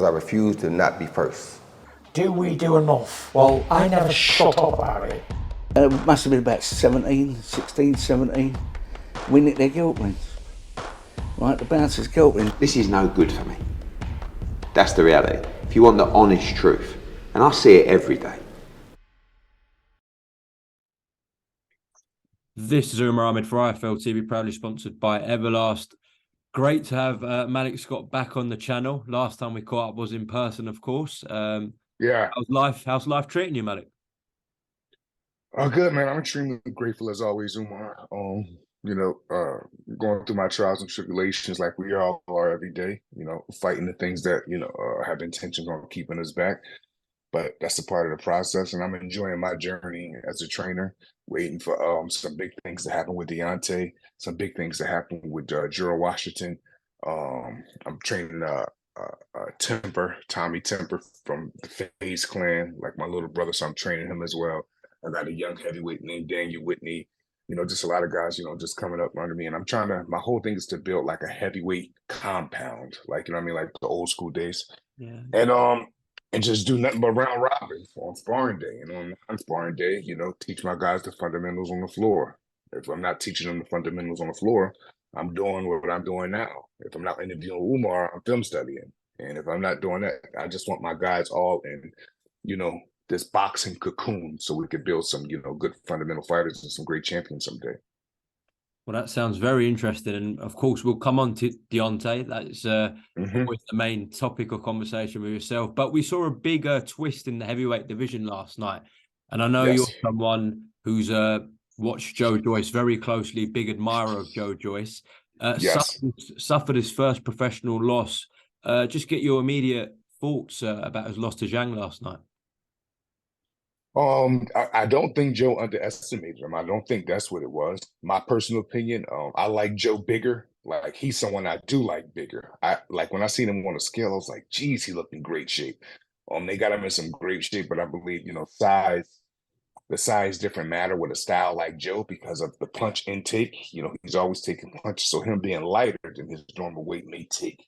I refuse to not be first. Do we do enough? Well, I never shut up about it. It must have been about 16, 17. We nicked their guilt rings. Right, the bouncer's guilt ring. This is no good for me. That's the reality. If you want the honest truth, and I see it every day. This is Umar Ahmed for IFL TV, proudly sponsored by Everlast. Great to have Malik Scott back on the channel. Last time we caught up was in person, of course. Yeah. How's life treating you, Malik? Oh, good, man. I'm extremely grateful as always, Umar. Going through my trials and tribulations like we all are every day, fighting the things that, have intentions on keeping us back. But that's a part of the process. And I'm enjoying my journey as a trainer, waiting for some big things to happen with Deontay, some big things to happen with Gerald Washington. I'm training Tommy Temper from the FaZe clan, like my little brother, so I'm training him as well. I got a young heavyweight named Daniel Whitney, just a lot of guys, just coming up under me. And my whole thing is to build like a heavyweight compound, like, like the old school days. Yeah. And just do nothing but round robin on sparring day. And on non-sparring day, teach my guys the fundamentals on the floor. If I'm not teaching them the fundamentals on the floor, I'm doing what I'm doing now. If I'm not interviewing Umar, I'm film studying. And if I'm not doing that, I just want my guys all in, this boxing cocoon so we could build some, good fundamental fighters and some great champions someday. Well, that sounds very interesting. And of course, we'll come on to Deontay. That's always the main topic of conversation with yourself. But we saw a bigger twist in the heavyweight division last night. And I know you're someone who's watched Joe Joyce very closely, big admirer of Joe Joyce. Suffered his first professional loss. Just get your immediate thoughts about his loss to Zhang last night. I don't think Joe underestimated him. I don't think that's what it was. My personal opinion, I like Joe bigger. Like, he's someone I do like bigger. When I seen him on the scale, I was like, geez, he looked in great shape. They got him in some great shape, but I believe, the size different matter with a style like Joe because of the punch intake. He's always taking punches. So him being lighter than his normal weight may take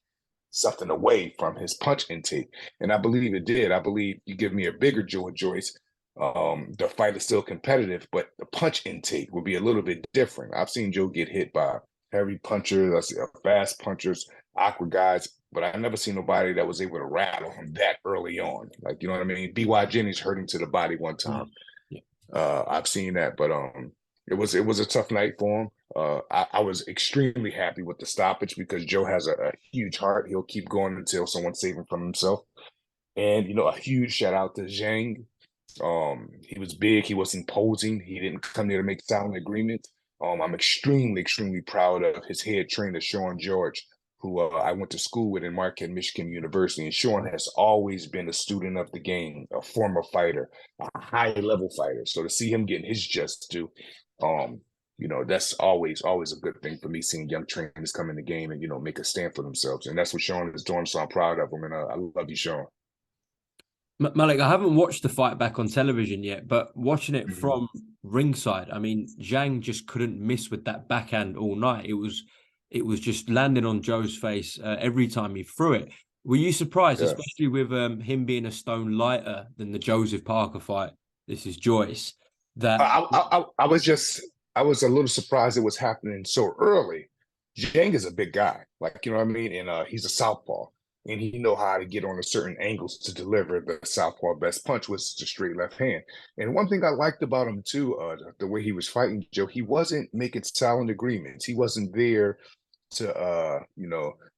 something away from his punch intake. And I believe it did. I believe you give me a bigger Joe Joyce, the fight is still competitive, but the punch intake will be a little bit different. I've seen Joe get hit by heavy punchers, I see fast punchers, awkward guys, but I never seen nobody that was able to rattle him that early on. Like, you know what I mean? B.Y. Jennings hurt him to the body one time. I've seen that, but it was a tough night for him. I was extremely happy with the stoppage because Joe has a huge heart. He'll keep going until someone saves him from himself. And, a huge shout out to Zhang. He was big. He was imposing. He didn't come there to make silent agreements. I'm extremely, extremely proud of his head trainer, Sean George, who I went to school with in Marquette, Michigan University. And Sean has always been a student of the game, a former fighter, a high-level fighter. So to see him getting his just due, that's always a good thing for me, seeing young trainers come in the game and, make a stand for themselves. And that's what Sean is doing, so I'm proud of him. And I love you, Sean. Malik, I haven't watched the fight back on television yet, but watching it from ringside, I mean, Zhang just couldn't miss with that backhand all night. It was just landing on Joe's face every time he threw it. Were you surprised, especially with him being a stone lighter than the Joseph Parker fight? This is Joyce. That I was a little surprised it was happening so early. Zhang is a big guy, like, you know what I mean, and he's a southpaw. And he know how to get on a certain angles to deliver the southpaw best punch with the straight left hand. And one thing I liked about him too, the way he was fighting Joe, he wasn't making silent agreements. He wasn't there to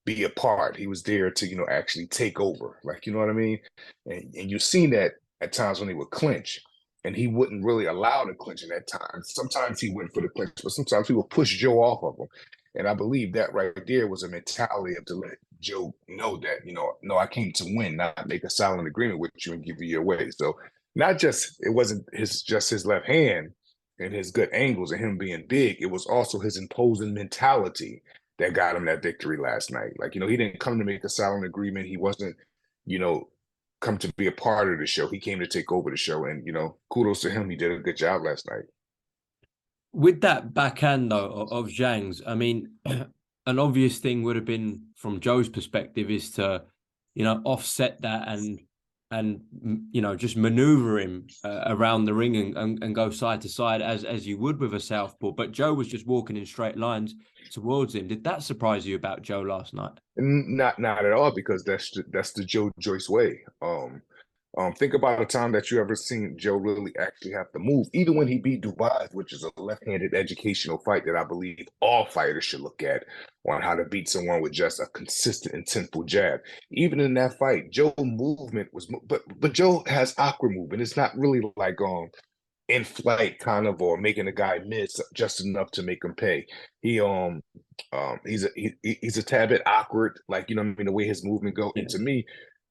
be a part. He was there to actually take over. Like, you know what I mean? And you've seen that at times when he would clinch, and he wouldn't really allow the clinching at times. Sometimes he went for the clinch, but sometimes he would push Joe off of him. And I believe that right there was a mentality of to let Joe know that, no, I came to win, not make a silent agreement with you and give you your way. So it wasn't just his left hand and his good angles and him being big. It was also his imposing mentality that got him that victory last night. Like, he didn't come to make a silent agreement. He wasn't, come to be a part of the show. He came to take over the show. And, kudos to him. He did a good job last night. With that backhand, though, of Zhang's, I mean, an obvious thing would have been, from Joe's perspective, is to offset that and just maneuver him around the ring and go side to side as you would with a southpaw. But Joe was just walking in straight lines towards him. Did that surprise you about Joe last night? Not at all, because that's the Joe Joyce way. Think about a time that you ever seen Joe really actually have to move. Even when he beat Dubai, which is a left-handed educational fight that I believe all fighters should look at on how to beat someone with just a consistent, intentful jab. Even in that fight, Joe movement was, but Joe has awkward movement. It's not really like in flight kind of, or making a guy miss just enough to make him pay. He's a tad bit awkward, like the way his movement go. And to me,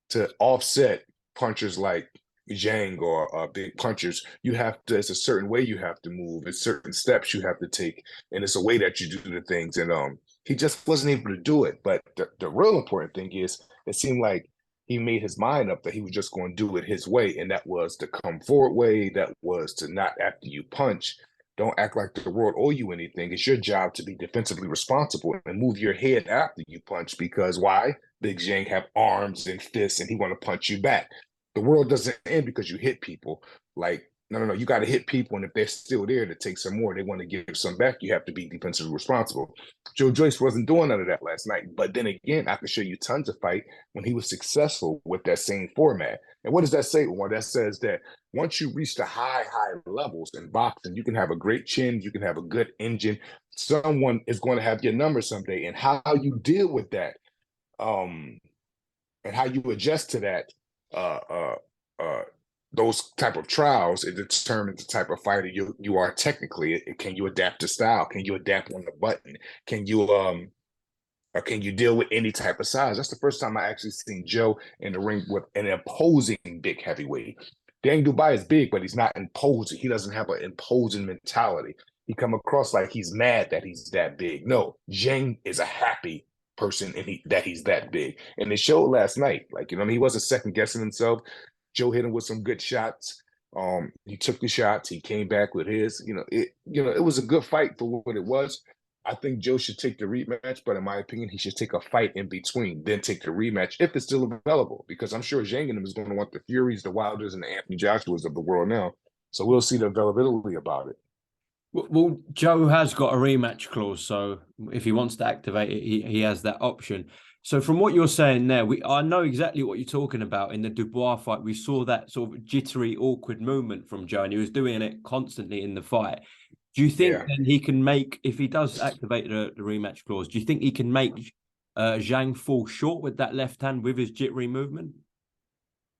to offset punchers like Zhang or big punchers, there's a certain way you have to move, it's certain steps you have to take, and it's a way that you do the things. And he just wasn't able to do it. But the real important thing is, it seemed like he made his mind up that he was just going to do it his way, and that was the come forward way. That was to not, after you punch, don't act like the world owe you anything. It's your job to be defensively responsible and move your head after you punch, because why? Big Zhang have arms and fists, and he want to punch you back. The world doesn't end because you hit people. Like, no, you got to hit people, and if they're still there to take some more, they want to give some back, you have to be defensively responsible. Joe Joyce wasn't doing none of that last night. But then again, I can show you tons of fight when he was successful with that same format. And what does that say? Well, that says that once you reach the high levels in boxing, you can have a great chin, you can have a good engine. Someone is going to have your number someday, and how you deal with that, and how you adjust to that, those type of trials, it determines the type of fighter you are technically. Can you adapt to style? Can you adapt on the button? Can you deal with any type of size? That's the first time I actually seen Joe in the ring with an imposing big heavyweight. Dang, Dubai is big, but he's not imposing. He doesn't have an imposing mentality. He come across like he's mad that he's that big. No, Zhang is a happy person, and that he's that big. And it showed last night. Like, he wasn't second guessing himself. Joe hit him with some good shots. He took the shots. He came back with his. It was a good fight for what it was. I think Joe should take the rematch, but in my opinion, he should take a fight in between, then take the rematch if it's still available. Because I'm sure Zhang and him is going to want the Furies, the Wilders, and the Anthony Joshuas of the world now. So we'll see the availability about it. Well, Joe has got a rematch clause, so if he wants to activate it, he has that option. So from what you're saying there, I know exactly what you're talking about. In the Dubois fight, we saw that sort of jittery, awkward movement from Joe, and he was doing it constantly in the fight. Do you think then he can make, if he does activate the rematch clause, do you think he can make Zhang fall short with that left hand with his jittery movement?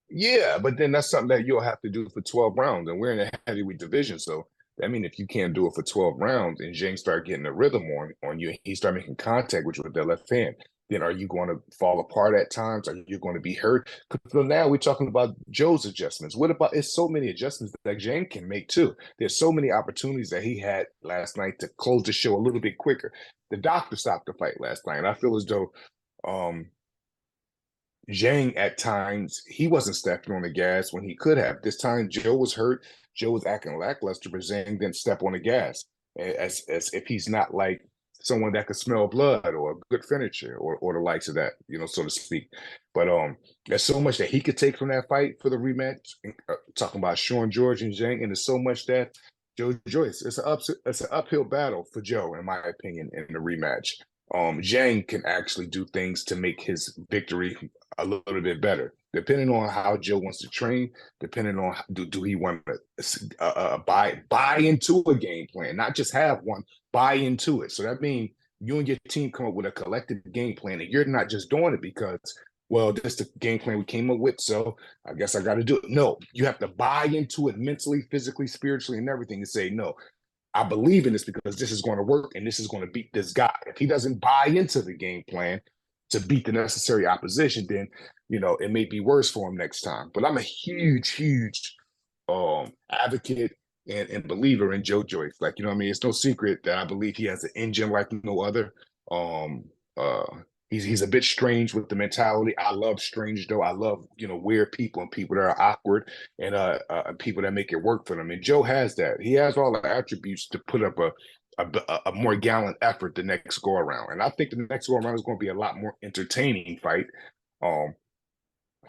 Yeah, but then that's something that you'll have to do for 12 rounds, and we're in a heavyweight division, so I mean, if you can't do it for 12 rounds and Zhang start getting a rhythm on you, he start making contact with you with that left hand, then are you going to fall apart at times? Are you going to be hurt? So now we're talking about Joe's adjustments. What about, it's so many adjustments that Zhang can make too. There's so many opportunities that he had last night to close the show a little bit quicker. The doctor stopped the fight last night, and I feel as though Zhang at times, he wasn't stepping on the gas when he could have. This time Joe was hurt. Joe was acting lackluster, but Zhang didn't step on the gas, as if he's not like someone that could smell blood or a good finisher or the likes of that, so to speak. But there's so much that he could take from that fight for the rematch. Talking about Sean George and Zhang, and there's so much that Joe Joyce. It's an uphill battle for Joe, in my opinion, in the rematch. Zhang can actually do things to make his victory a little bit better, depending on how Joe wants to train, depending on do he want to buy into a game plan, not just have one, buy into it. So that means you and your team come up with a collective game plan, and you're not just doing it because, well, this is the game plan we came up with, so I guess I got to do it. No, you have to buy into it mentally, physically, spiritually, and everything, and say, no, I believe in this because this is going to work and this is going to beat this guy. If he doesn't buy into the game plan to beat the necessary opposition, then, it may be worse for him next time. But I'm a huge advocate and believer in Joe Joyce. Like, it's no secret that I believe he has an engine like no other. He's a bit strange with the mentality. I love strange, though. I love, weird people and people that are awkward and people that make it work for them. And Joe has that. He has all the attributes to put up a more gallant effort the next go around. And I think the next go around is going to be a lot more entertaining fight.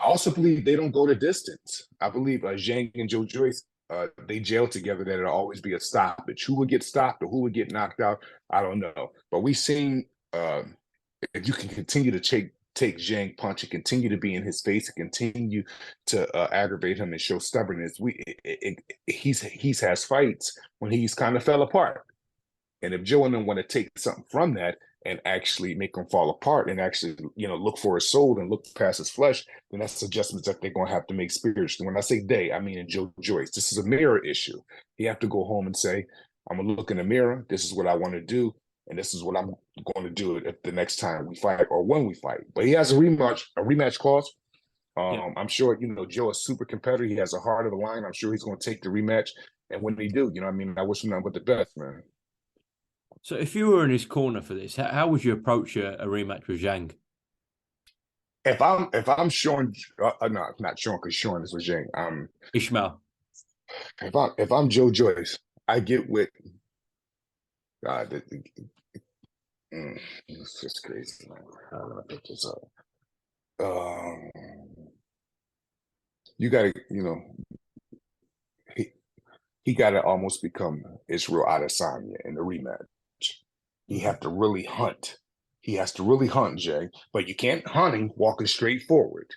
I also believe they don't go the distance. I believe Zhang and Joe Joyce, they jail together. That it'll always be a stoppage. Who would get stopped or who would get knocked out, I don't know. But we've seen if you can continue to take Zhang punch and continue to be in his face and continue to aggravate him and show stubbornness, he's has fights when he's kind of fell apart. And if Joe and them want to take something from that and actually make him fall apart and actually, look for his soul and look past his flesh, then that's adjustments that they're going to have to make spiritually. When I say they, I mean in Joe Joyce. This is a mirror issue. He have to go home and say, I'm going to look in the mirror. This is what I want to do. And this is what I'm going to do if the next time we fight or when we fight. But he has a rematch clause. I'm sure, Joe is super competitive. He has a heart of the lion. I'm sure he's going to take the rematch. And when they do, I wish him nothing but the best, man. So if you were in his corner for this, how would you approach a rematch with Zhang? If I'm Sean, no, not Sean, because Sean is with Zhang. Ishmael. If I'm Joe Joyce, I get with God. It's just crazy, man. I don't know pick this up. You gotta, he gotta almost become Israel Adesanya in the rematch. He have to really hunt. He has to really hunt, Jay. But you can't hunt him walking straight forward.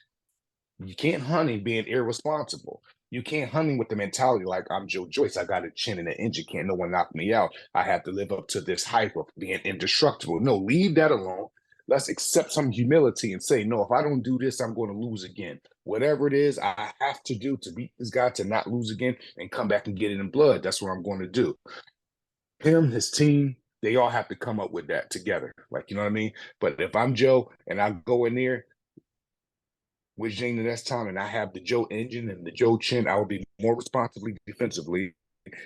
You can't hunt him being irresponsible. You can't hunt him with the mentality like I'm Joe Joyce. I got a chin and an engine. Can't no one knock me out. I have to live up to this hype of being indestructible. No, leave that alone. Let's accept some humility and say, no, if I don't do this, I'm going to lose again. Whatever it is I have to do to beat this guy to not lose again and come back and get it in blood, that's what I'm going to do. Him, his team, they all have to come up with that together. Like, you know what I mean? But if I'm Joe and I go in there with Zhang the next time and I have the Joe engine and the Joe chin, I will be more responsibly defensively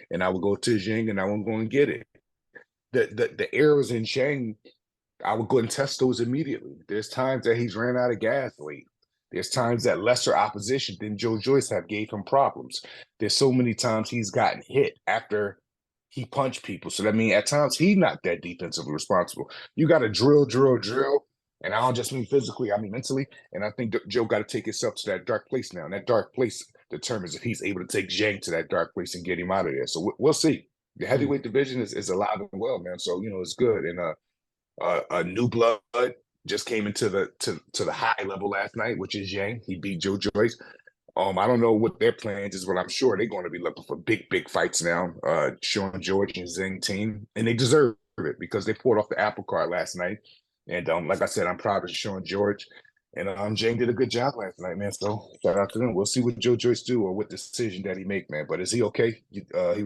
and I will go to Zhang and I will go and get it. The errors in Zhang, I would go and test those immediately. There's times that he's ran out of gas late. There's times that lesser opposition than Joe Joyce have gave him problems. There's so many times he's gotten hit after he punched people. So that means at times he's not that defensively responsible. You got to drill. And I don't just mean physically, I mean mentally. And I think Joe got to take himself to that dark place now. And that dark place determines if he's able to take Zhang to that dark place and get him out of there. So we'll see. The heavyweight division is alive and well, man. So, it's good. And a new blood just came into the high level last night, which is Zhang. He beat Joe Joyce. I don't know what their plans is, but I'm sure they're going to be looking for big fights now. Sean George and Zhang team, and they deserve it because they poured off the apple cart last night. And like I said, I'm proud of Sean George, and Zhang did a good job last night, man. So shout out to them. We'll see what Joe Joyce do or what decision that he make, man. But is he okay? He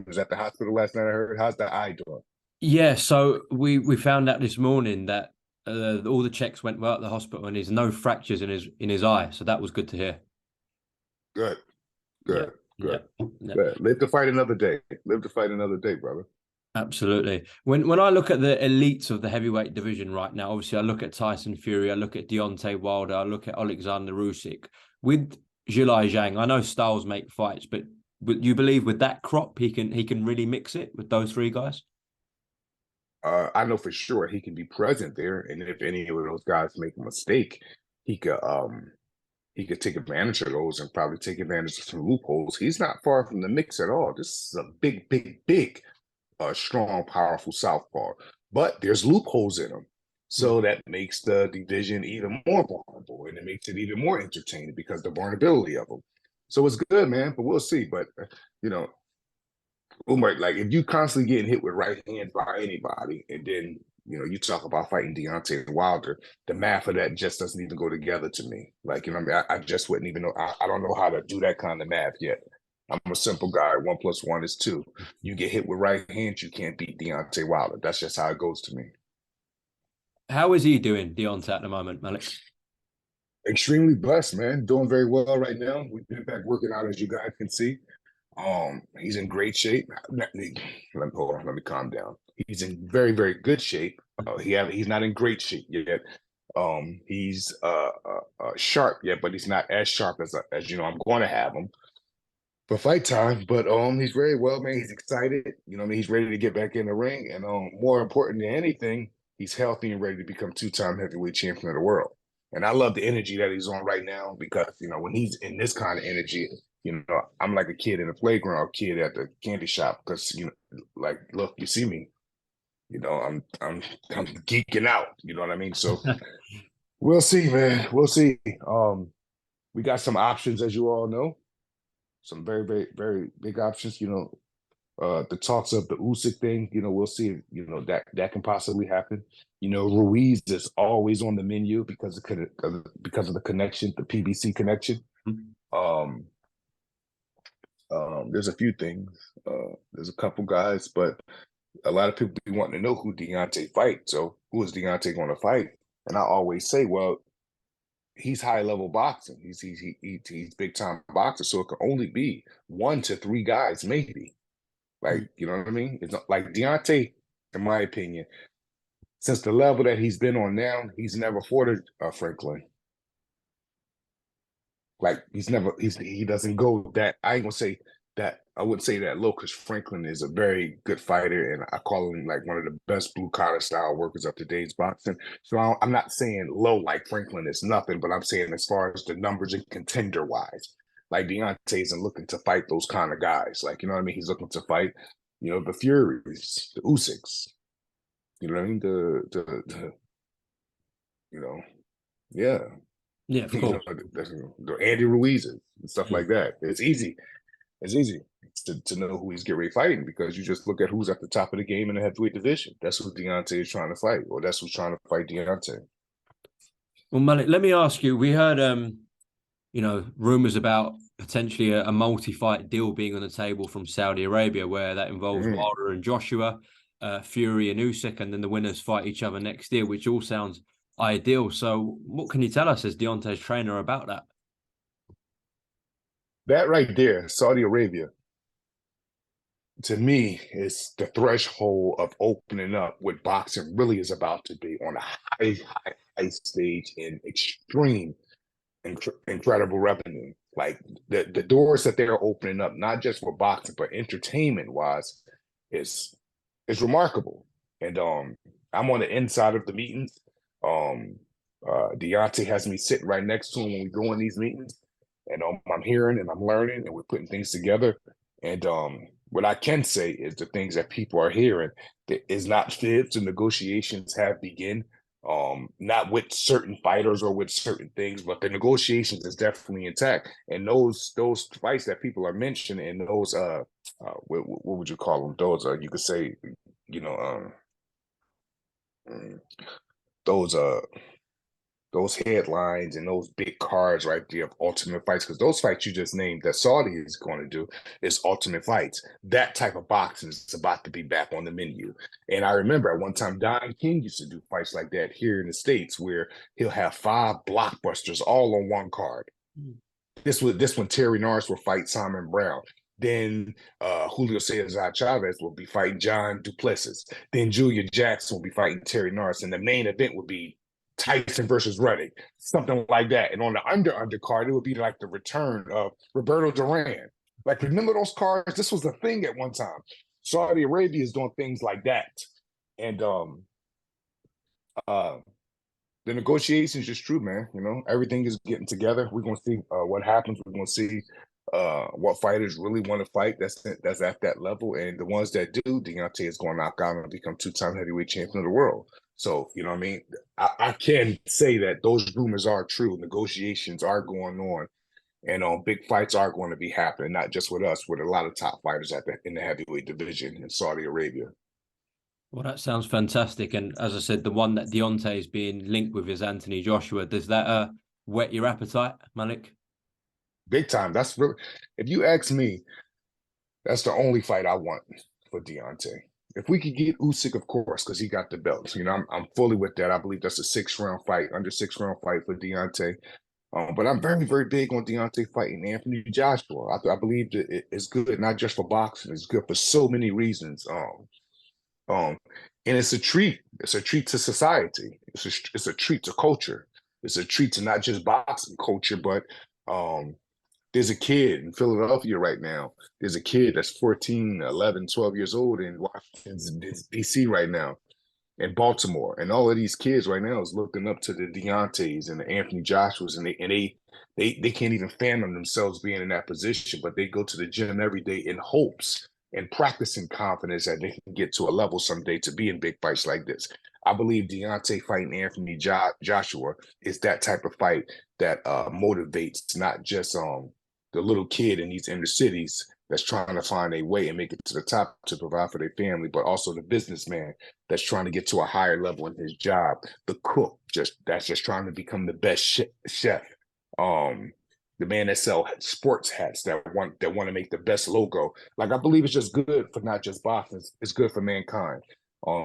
was at the hospital last night. I heard. How's the eye doing? Yeah, so we found out this morning that all the checks went well at the hospital, and there's no fractures in his eye. So that was good to hear. Good. Yeah. Live to fight another day. Live to fight another day, brother. Absolutely. When I look at the elites of the heavyweight division right now, obviously I look at Tyson Fury, I look at Deontay Wilder, I look at Alexander Usyk. With Zhilei Zhang, I know styles make fights, but you believe with that crop he can really mix it with those three guys? I know for sure he can be present there, and if any of those guys make a mistake, he could take advantage of those and probably take advantage of some loopholes. He's not far from the mix at all. This is a big, strong, powerful southpaw. But there's loopholes in him. So that makes the division even more vulnerable, and it makes it even more entertaining because the vulnerability of them. So it's good, man, but we'll see. But, Umar, like if you constantly getting hit with right hands by anybody, and then you talk about fighting Deontay Wilder, the math of that just doesn't even go together to me. Like, I just wouldn't even know. I don't know how to do that kind of math yet. I'm a simple guy. 1 + 1 is 2. You get hit with right hands, you can't beat Deontay Wilder. That's just how it goes to me. How is he doing, Deontay, at the moment, Malik? Extremely blessed, man. Doing very well right now. We've been back working out, as you guys can see. He's in great shape. Let me calm down. He's in very, very good shape. He's not in great shape yet. He's sharp yet, but he's not as sharp as I'm going to have him for fight time. But he's very well, man. He's excited. He's ready to get back in the ring, and more important than anything, he's healthy and ready to become 2-time heavyweight champion of the world. And I love the energy that he's on right now because, you know, when he's in this kind of energy, you know, I'm like a kid in the playground, a kid at the candy shop because, you know, like, look, you see me, you know, I'm geeking out, you know what I mean? So we'll see, man. We'll see. We got some options, as you all know, some very, very, very big options, you know. The talks of the Usyk thing, you know, we'll see, you know, that can possibly happen. You know, Ruiz is always on the menu because of the connection, the PBC connection. Um, there's a few things. There's a couple guys, but a lot of people be wanting to know who Deontay fight. So who is Deontay going to fight? And I always say, well, he's high level boxing. He's big time boxer. So it can only be 1 to 3 guys, maybe. Like, you know what I mean? It's not like Deontay, in my opinion, since the level that he's been on now, he's never fought a Franklin. Like he doesn't go that. I ain't gonna say that. I wouldn't say that low because Franklin is a very good fighter, and I call him like one of the best blue collar style workers of today's boxing. So I'm not saying low like Franklin is nothing, but I'm saying as far as the numbers and contender wise, like Deontay isn't looking to fight those kind of guys. Like, you know what I mean? He's looking to fight, you know, the Furies, the Usyks. You know what I mean? The you know, yeah. Yeah, of course. The Andy Ruizes and stuff like that. It's easy. It's easy to know who he's getting ready fighting because you just look at who's at the top of the game in the heavyweight division. That's who Deontay is trying to fight, or that's who's trying to fight Deontay. Well, Malik, let me ask you. We heard, you know, rumors about potentially a multi-fight deal being on the table from Saudi Arabia, where that involves Wilder and Joshua, Fury and Usyk, and then the winners fight each other next year, which all sounds ideal. So what can you tell us as Deontay's trainer about that? That right there, Saudi Arabia, to me, is the threshold of opening up what boxing really is about to be on a high stage in extreme, incredible revenue. Like the doors that they're opening up, not just for boxing, but entertainment wise, is remarkable. And I'm on the inside of the meetings. Deontay has me sitting right next to him when we go in these meetings. And I'm hearing and I'm learning and we're putting things together. And what I can say is the things that people are hearing is not fibs. The negotiations have begun, not with certain fighters or with certain things, but the negotiations is definitely intact. And those fights that people are mentioning and those what would you call them? Those you could say, you know, those headlines and those big cards right there of ultimate fights, because those fights you just named that Saudi is going to do is ultimate fights. That type of boxing is about to be back on the menu. And I remember at one time Don King used to do fights like that here in the States where he'll have 5 blockbusters all on one card. This one Terry Norris will fight Simon Brown. Then Julio Cesar Chavez will be fighting John Duplessis. Then Julia Jackson will be fighting Terry Norris. And the main event would be Tyson versus Reddick, something like that. And on the undercard, it would be like the return of Roberto Duran. Like, remember those cards? This was a thing at one time. Saudi Arabia is doing things like that. And the negotiations is true, man. You know, everything is getting together. We're going to see what happens. We're going to see what fighters really want to fight that's at that level. And the ones that do, Deontay is going to knock out and become 2-time heavyweight champion of the world. So, you know what I mean? I can say that those rumors are true. Negotiations are going on. And big fights are going to be happening, not just with us, with a lot of top fighters in the heavyweight division in Saudi Arabia. Well, that sounds fantastic. And as I said, the one that Deontay is being linked with is Anthony Joshua. Does that whet your appetite, Malik? Big time. That's really, if you ask me, that's the only fight I want for Deontay. If we could get Usyk, of course, because he got the belt. You know, I'm fully with that. I believe that's a 6-round fight, under 6-round fight for Deontay. But I'm very, very big on Deontay fighting Anthony Joshua. I believe that it's good, not just for boxing. It's good for so many reasons. And it's a treat. It's a treat to society. It's a treat to culture. It's a treat to not just boxing culture, but there's a kid in Philadelphia right now. There's a kid that's 14, 11, 12 years old in Washington, D.C. right now. in Baltimore, and all of these kids right now is looking up to the Deontays and the Anthony Joshuas, and they can't even fathom themselves being in that position, but they go to the gym every day in hopes and practicing confidence that they can get to a level someday to be in big fights like this. I believe Deontay fighting Anthony Joshua is that type of fight that motivates not just the little kid in these inner cities that's trying to find a way and make it to the top to provide for their family, but also the businessman that's trying to get to a higher level in his job, the cook that's just trying to become the best chef, the man that sell sports hats that want to make the best logo. Like, I believe it's just good for not just boxing, it's good for mankind.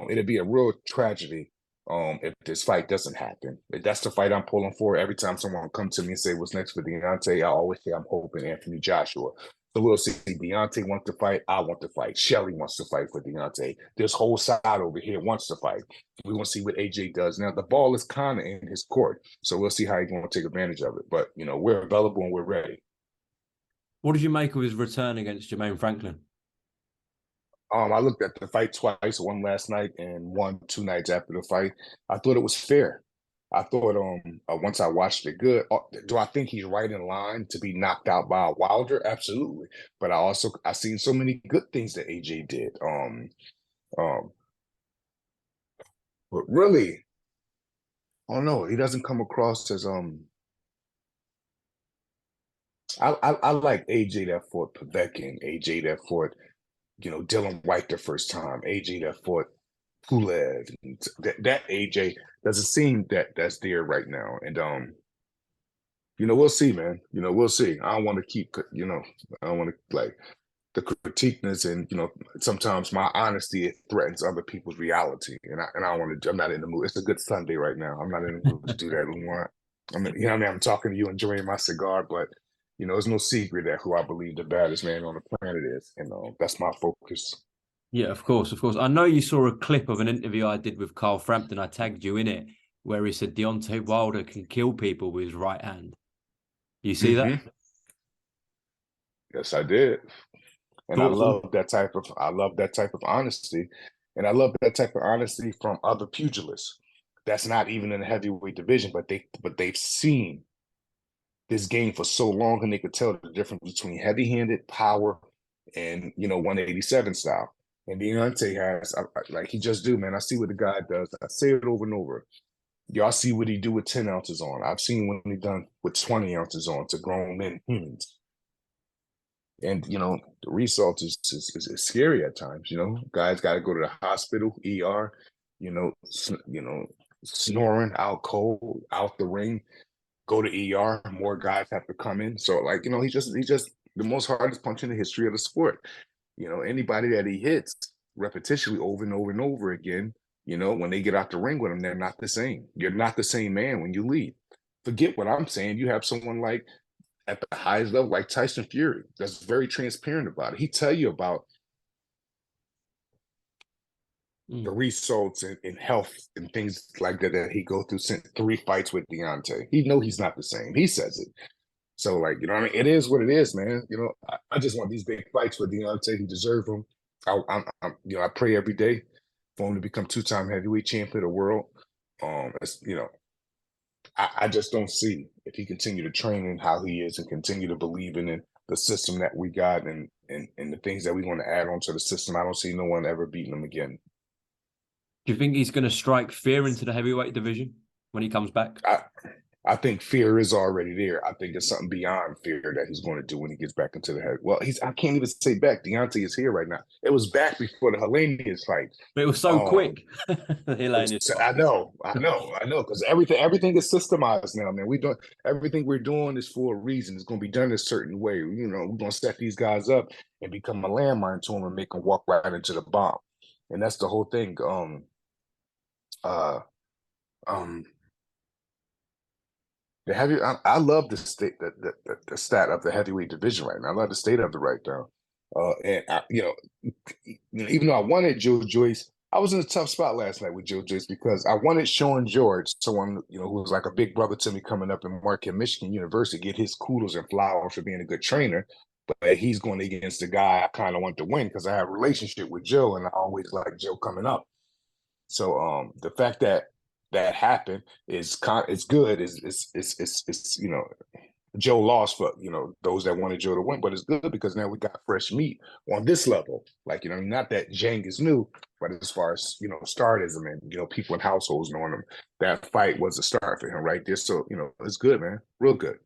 It'd be a real tragedy if this fight doesn't happen. If that's the fight I'm pulling for. Every time someone comes to me and say what's next for Deontay, I always say I'm hoping Anthony Joshua. So we'll see. Deontay wants to fight. I want to fight. Shelly wants to fight for Deontay. This whole side over here wants to fight. We want to see what AJ does. Now, the ball is kind of in his court, so we'll see how he's going to take advantage of it. But, we're available and we're ready. What did you make of his return against Jermaine Franklin? I looked at the fight twice, one last night and one 2 nights after the fight. I thought it was fair. I thought once I watched it good. Do I think he's right in line to be knocked out by Wilder? Absolutely. But I seen so many good things that AJ did. But really, I don't know. He doesn't come across as I like AJ that fought Povetkin, AJ that fought Dylan White the first time, AJ that fought Pulev. That AJ doesn't seem that's there right now. And we'll see, man. We'll see. I don't want to keep I don't want to like the critiqueness, and sometimes my honesty threatens other people's reality. And I don't want to. I'm not in the mood. It's a good Sunday right now. I'm not in the mood to do that anymore. I'm talking to you, enjoying my cigar, but it's no secret that who I believe the baddest man on the planet is, and that's my focus. Yeah, of course, of course. I know you saw a clip of an interview I did with Carl Frampton. I tagged you in it, where he said Deontay Wilder can kill people with his right hand. You see that? Yes, I did. And I love that type of honesty. And I love that type of honesty from other pugilists. That's not even in the heavyweight division, but they've seen this game for so long, and they could tell the difference between heavy-handed power and 187 style. And Deontay has, like he just do, man. I see what the guy does. I say it over and over. Y'all see what he do with 10 ounces on. I've seen what he done with 20 ounces on to grown men, humans. And the result is scary at times. Guys got to go to the hospital, ER. Snoring out cold, out the ring. Go to ER. More guys have to come in. So he's just the most hardest punch in the history of the sport. Anybody that he hits repetitionally over and over and over again, when they get out the ring with him, they're not the same. You're not the same man when you leave. Forget what I'm saying. You have someone like at the highest level, like Tyson Fury, that's very transparent about it. He tell you about the results in health and things like that he go through since 3 fights with Deontay. He know he's not the same. He says it. So, it is what it is, man. I just want these big fights with Deontay. He deserves them. I pray every day for him to become 2-time heavyweight champion of the world. I just don't see, if he continue to train in how he is and continue to believe in the system that we got and the things that we want to add on to the system, I don't see no one ever beating him again. Do you think he's going to strike fear into the heavyweight division when he comes back? I think fear is already there. I think it's something beyond fear that he's going to do when he gets back into the head. Well, I can't even say back. Deontay is here right now. It was back before the Helenius fight. But it was so quick. I know. Because everything is systemized now, man. Everything we're doing is for a reason. It's going to be done a certain way. We're going to set these guys up and become a landmine to them and make them walk right into the bomb. And that's the whole thing. I love the stat of the heavyweight division right now. I love the state of it right now. Even though I wanted Joe Joyce, I was in a tough spot last night with Joe Joyce because I wanted Sean George, someone who was like a big brother to me coming up in Marquette, Michigan University, get his kudos and flowers for being a good trainer. But he's going against the guy I kind of want to win because I have a relationship with Joe, and I always like Joe coming up. So the fact that that happened is it's good. It's Joe lost for those that wanted Joe to win, but it's good because now we got fresh meat on this level. Like not that Zhang is new, but as far as stardism and people in households knowing him, that fight was a start for him right there. So it's good, man, real good.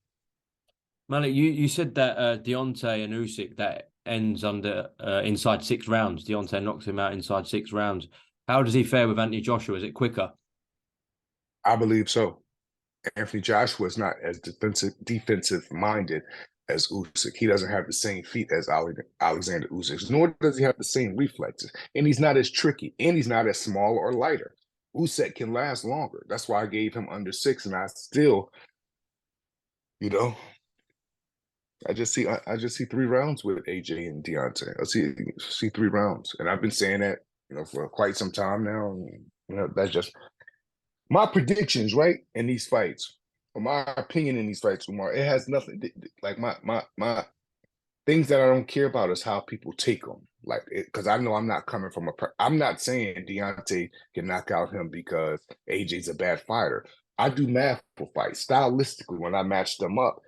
Malik, you said that Deontay and Usyk that ends under inside 6 rounds. Deontay knocks him out inside 6 rounds. How does he fare with Anthony Joshua? Is it quicker? I believe so. Anthony Joshua is not as defensive minded as Usyk. He doesn't have the same feet as Alexander Usyk, nor does he have the same reflexes. And he's not as tricky, and he's not as small or lighter. Usyk can last longer. That's why I gave him under 6, and I still, I just see 3 rounds with AJ and Deontay. I see 3 rounds, and I've been saying that for quite some time now. And, that's just my predictions, right? In these fights, or my opinion in these fights, Umar, it has nothing like my things that I don't care about is how people take them. Like, because I know I'm not coming from I'm not saying Deontay can knock out him because AJ's a bad fighter. I do math for fights stylistically when I match them up.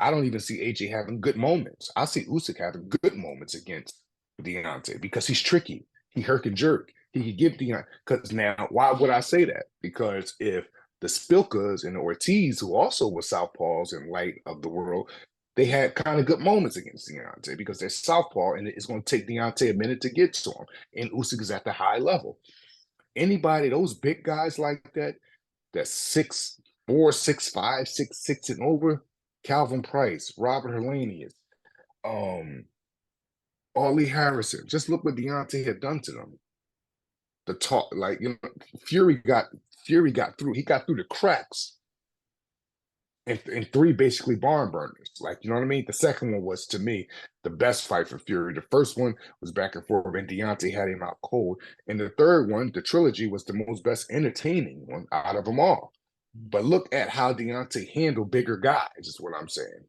I don't even see AJ having good moments. I see Usyk having good moments against Deontay because he's tricky. He herk and jerk. He could give Deontay. Because now, why would I say that? Because if the Spilkas and the Ortiz, who also were southpaws in light of the world, they had kind of good moments against Deontay because they're southpaw, and it's going to take Deontay a minute to get to him. And Usyk is at the high level. Anybody, those big guys like that, that's 6'4", 6'5", 6'6", and over, Calvin Price, Robert Helenius, Ollie Harrison. Just look what Deontay had done to them. The talk, Fury got through. He got through the cracks. And 3 basically barn burners. You know what I mean? The second one was, to me, the best fight for Fury. The first one was back and forth, and Deontay had him out cold. And the third one, the trilogy, was the most best entertaining one out of them all. But look at how Deontay handled bigger guys, is what I'm saying.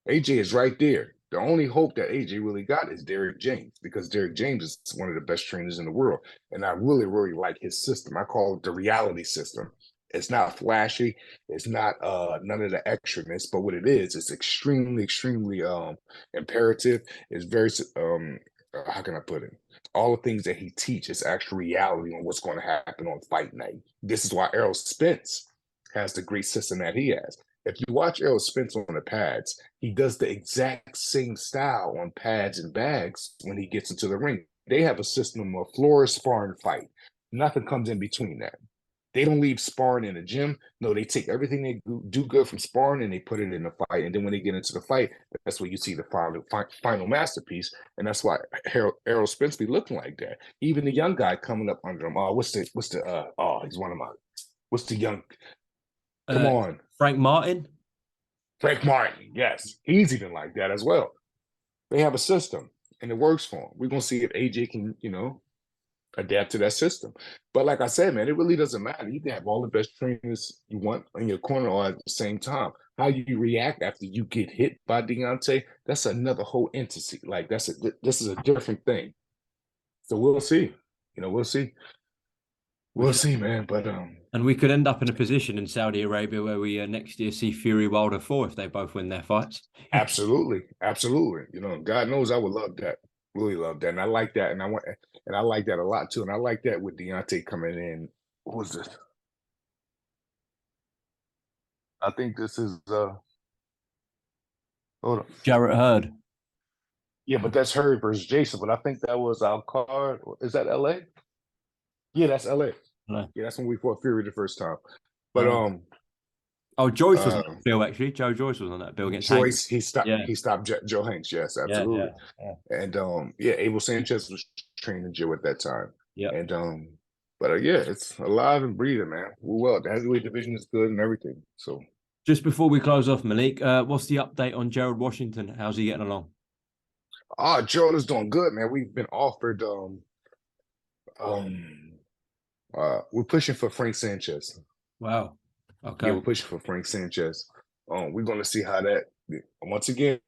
AJ is right there. The only hope that AJ really got is Derek James, because Derek James is one of the best trainers in the world. And I really, really like his system. I call it the reality system. It's not flashy. It's not none of the extraness, but what it is, it's extremely, extremely imperative. It's very, how can I put it? All the things that he teaches, actual reality on what's going to happen on fight night. This is why Errol Spence has the great system that he has. If you watch Errol Spence on the pads, he does the exact same style on pads and bags when he gets into the ring. They have a system of floor sparring fight. Nothing comes in between that. They don't leave sparring in the gym. No, they take everything they do good from sparring and they put it in the fight. And then when they get into the fight, that's where you see the final masterpiece. And that's why Errol Spence be looking like that. Even the young guy coming up under him. He's one of my. What's the young? Come on, Frank Martin. Frank Martin, yes, he's even like that as well. They have a system, and it works for him. We're gonna see if AJ can, adapt to that system. But like I said, man, it really doesn't matter. You can have all the best trainers you want in your corner all at the same time. How you react after you get hit by Deontay, that's another whole entity. This is a different thing. So we'll see. We'll see. We'll see, man. But and we could end up in a position in Saudi Arabia where we next year see Fury Wilder 4 if they both win their fights. Absolutely. God knows I would love that. Really love that. And I like that. And I like that a lot too. And I like that with Deontay coming in. What was this? I think this is hold on. Jarrett Hurd. Yeah, but that's Hurd versus Jason. But I think that was our card. Is that LA? Yeah, that's LA. No. Yeah, that's when we fought Fury the first time. But Joyce was on that bill actually. Joe Joyce was on that bill against Joyce. Hanks. He stopped Joe Hanks. Yes, absolutely. Yeah. And Abel Sanchez was training Joe at that time. Yeah. And it's alive and breathing, man. Well, the heavyweight division is good and everything. So just before we close off, Malik, what's the update on Gerald Washington? How's he getting along? Gerald is doing good, man. We've been offered we're pushing for Frank Sanchez. Wow. Okay. Yeah, we're pushing for Frank Sanchez. We're going to see how that, once again.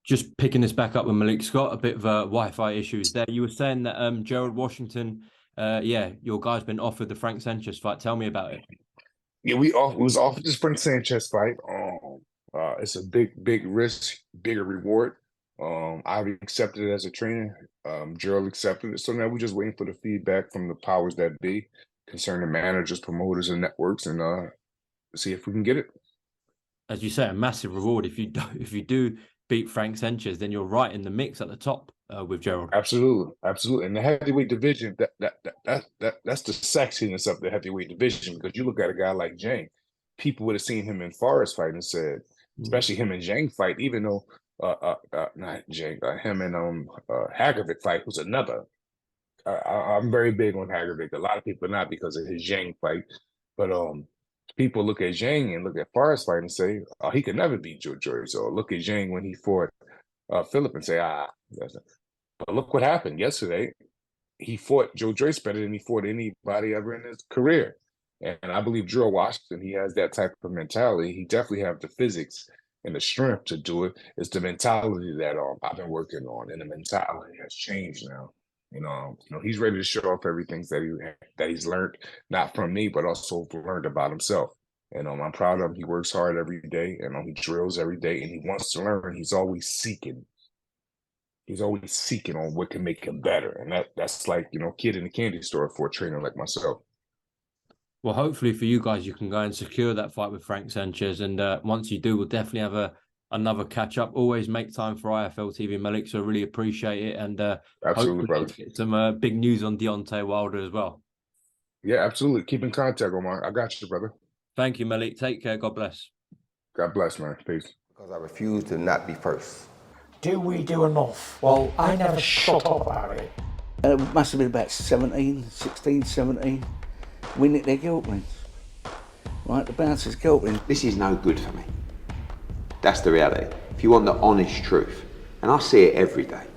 Just picking this back up with Malik Scott, a bit of Wi-Fi issues there. You were saying that Gerald Washington yeah, your guy's been offered the Frank Sanchez fight. Tell me about it. Yeah, we was offered this Frank Sanchez fight. It's a big risk, bigger reward. I've accepted it as a trainer. Gerald accepted it. So now we're just waiting for the feedback from the powers that be concerning managers, promoters, and networks, and see if we can get it. As you say, a massive reward. If you do beat Frank Sanchez, then you're right in the mix at the top with Gerald. Absolutely. In the heavyweight division, that's the sexiness of the heavyweight division, because you look at a guy like Zhang, people would have seen him in Forrest fight and said, especially him and Zhang fight, even though not Zhang, him and Hagovic fight was another. I'm very big on Hagovic. A lot of people not because of his Zhang fight, but people look at Zhang and look at Forrest fight and say, oh, he could never beat Joe Joyce. Or look at Zhang when he fought Phillip and say, but look what happened yesterday. He fought Joe Joyce better than he fought anybody ever in his career. And I believe Gerald Washington, he has that type of mentality. He definitely have the physics and the strength to do it. It's the mentality that I've been working on, and the mentality has changed now. You know, he's ready to show off everything that he's learned, not from me, but also learned about himself. And I'm proud of him. He works hard every day, and he drills every day, and he wants to learn. He's always seeking. He's always seeking on what can make him better, and that's like, kid in the candy store for a trainer like myself. Well, hopefully for you guys, you can go and secure that fight with Frank Sanchez, and once you do, we'll definitely have another catch up. Always make time for IFL TV, Malik. So I really appreciate it, and absolutely, brother. Get some big news on Deontay Wilder as well. Yeah, absolutely. Keep in contact, Umar. I got you, brother. Thank you, Malik. Take care. God bless. God bless, man. Peace. Because I refuse to not be first. Do we do enough? Well, I never shut up about it. It must have been about 17. We nicked their guilt rings. Right, the bouncer's guilt ring. This is no good for me. That's the reality. If you want the honest truth, and I see it every day,